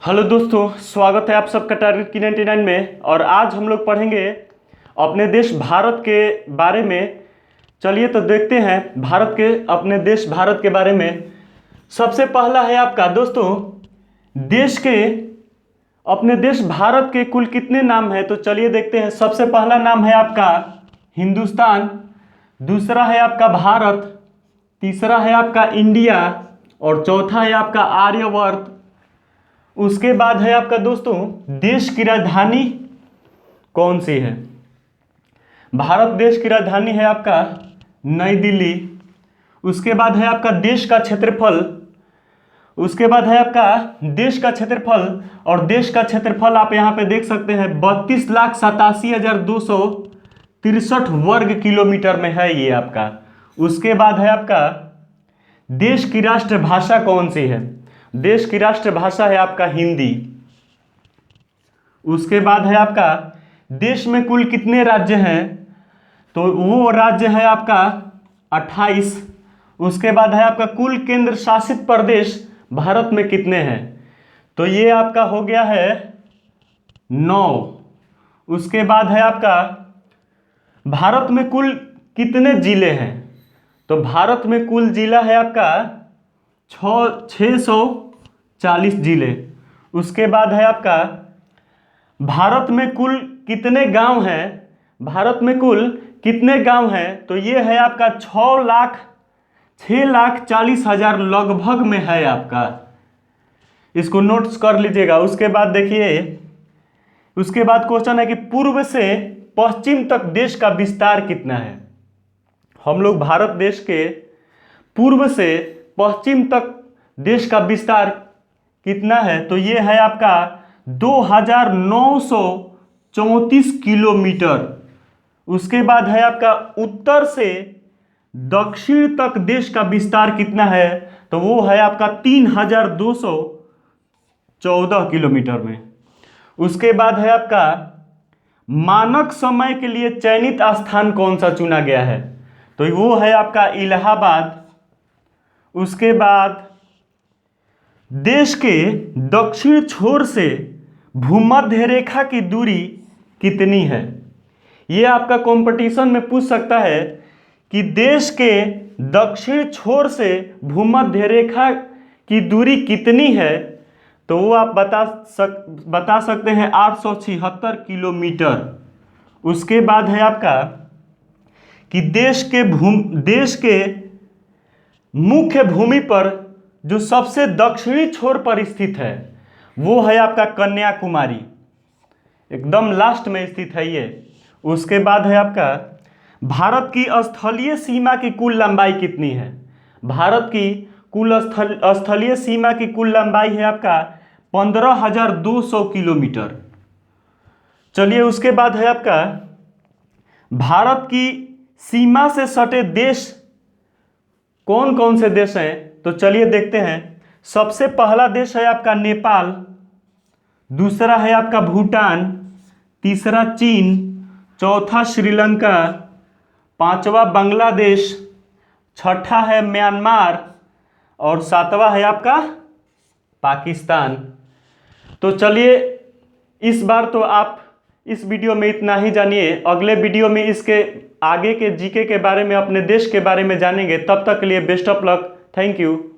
Hello दोस्तों, स्वागत है आप सबका टारगेट की 99 में। और आज हम लोग पढ़ेंगे अपने देश भारत के बारे में। चलिए तो देखते हैं अपने देश भारत के बारे में। सबसे पहला है आपका दोस्तों, अपने देश भारत के कुल कितने नाम हैं। तो चलिए देखते हैं। सबसे पहला नाम है आपका हिंदुस्तान, दूसरा है आपका भारत, तीसरा है आपका इंडिया और चौथा है आपका आर्यवर्त। उसके बाद है आपका दोस्तों, देश की राजधानी कौन सी है। भारत देश की राजधानी है आपका नई दिल्ली। उसके बाद है आपका देश का क्षेत्रफल। और देश का क्षेत्रफल आप यहाँ पे देख सकते हैं 32,87,263 वर्ग किलोमीटर में है ये आपका। उसके बाद है आपका देश की राष्ट्रभाषा कौन सी है। देश की राष्ट्रभाषा है आपका हिंदी। उसके बाद है आपका देश में कुल कितने राज्य हैं। तो वो राज्य है आपका 28। उसके बाद है आपका कुल केंद्र शासित प्रदेश भारत में कितने हैं। तो ये आपका हो गया है 9। उसके बाद है आपका भारत में कुल कितने जिले हैं। तो भारत में कुल जिला है आपका 640 जिले। उसके बाद है आपका भारत में कुल कितने गांव हैं। तो ये है आपका 6,40,000 लगभग में है आपका। इसको नोट्स कर लीजिएगा। उसके बाद देखिए, उसके बाद क्वेश्चन है कि पूर्व से पश्चिम तक देश का विस्तार कितना है। हम लोग भारत देश के पूर्व से पश्चिम तक देश का विस्तार कितना है। तो ये है आपका 2,934 किलोमीटर। उसके बाद है आपका उत्तर से दक्षिण तक देश का विस्तार कितना है। तो वो है आपका 3,214 किलोमीटर में। उसके बाद है आपका मानक समय के लिए चयनित स्थान कौन सा चुना गया है। तो वो है आपका इलाहाबाद। उसके बाद देश के दक्षिण छोर से भूमध्य रेखा की दूरी कितनी है। ये आपका कंपटीशन में पूछ सकता है कि देश के दक्षिण छोर से भूमध्य रेखा की दूरी कितनी है। तो वो आप बता सकते हैं 876 किलोमीटर। उसके बाद है आपका कि देश के मुख्य भूमि पर जो सबसे दक्षिणी छोर पर स्थित है वो है आपका कन्याकुमारी, एकदम लास्ट में स्थित है ये। उसके बाद है आपका भारत की स्थलीय सीमा की कुल लंबाई कितनी है। भारत की कुल स्थलीय सीमा की कुल लंबाई है आपका 15,200 किलोमीटर। चलिए, उसके बाद है आपका भारत की सीमा से सटे देश कौन कौन से देश हैं। तो चलिए देखते हैं। सबसे पहला देश है आपका नेपाल, दूसरा है आपका भूटान, तीसरा चीन, चौथा श्रीलंका, पांचवा बांग्लादेश, छठा है म्यांमार और सातवां है आपका पाकिस्तान। तो चलिए, इस बार तो आप इस वीडियो में इतना ही जानिए। अगले वीडियो में इसके आगे के जीके के बारे में, अपने देश के बारे में जानेंगे। तब तक के लिए best of luck. Thank you.